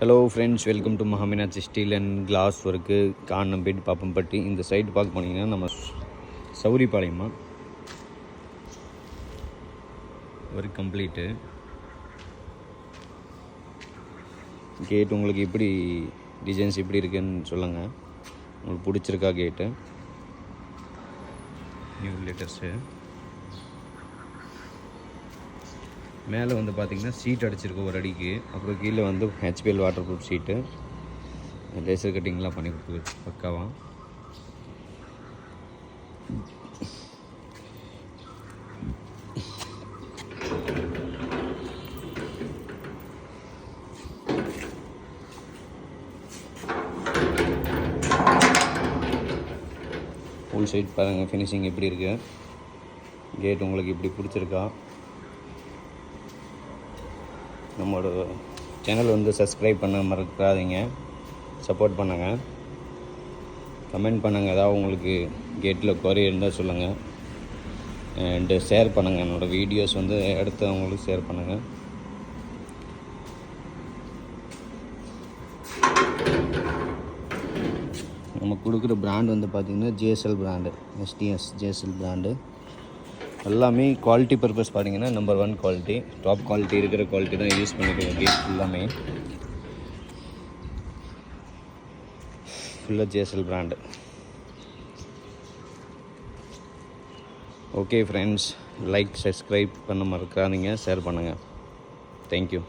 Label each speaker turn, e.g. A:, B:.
A: Hello friends, welcome to Mahameenakshi steel and glass work, Kanampet, Pappampatti. இந்த side பார்க்க போனீங்கன்னா நம்ம சௌரிபாளையமா ஒர்க் கம்ப்ளீட்டு. கேட் உங்களுக்கு எப்படி டிசைன்ஸ் எப்படி இருக்குன்னு சொல்லுங்கள். உங்களுக்கு பிடிச்சிருக்கா கேட்டு? New latest. மேலே வந்து பார்த்திங்கன்னா சீட் அடிச்சிருக்கு ஒரு அடிக்கு. அப்புறம் கீழே வந்து HPL waterproof sheet, laser கட்டிங்லாம் பண்ணி கொடுத்துருக்கு பக்காவாக. ஃபுல் சைட் பாருங்கள் ஃபினிஷிங் எப்படி இருக்குது. கேட் உங்களுக்கு இப்படி பிடிச்சிருக்கா? நம்மளோட சேனல் வந்து சப்ஸ்கிரைப் பண்ண மறக்காதீங்க, சப்போர்ட் பண்ணுங்கள், கமெண்ட் பண்ணுங்கள். ஏதாவது உங்களுக்கு கேட்டில் குறை இருந்தால் சொல்லுங்கள். அண்டு ஷேர் பண்ணுங்கள். என்னோடய வீடியோஸ் வந்து அடுத்தவங்களுக்கு ஷேர் பண்ணுங்கள். நம்ம கொடுக்குற பிராண்ட் வந்து பார்த்திங்கன்னா JSL brand, SDS JSL brand. எல்லாமே குவாலிட்டி பர்பஸ் பார்த்தீங்கன்னா நம்பர் 1 குவாலிட்டி, டாப் குவாலிட்டி இருக்கிற குவாலிட்டி தான் யூஸ் பண்ணிக்கிறோம். கேட் எல்லாமே ஃபுல்லாக JSL brand. Okay friends, like subscribe பண்ண மறக்காதீங்க, ஷேர் பண்ணுங்கள். தேங்க்யூ.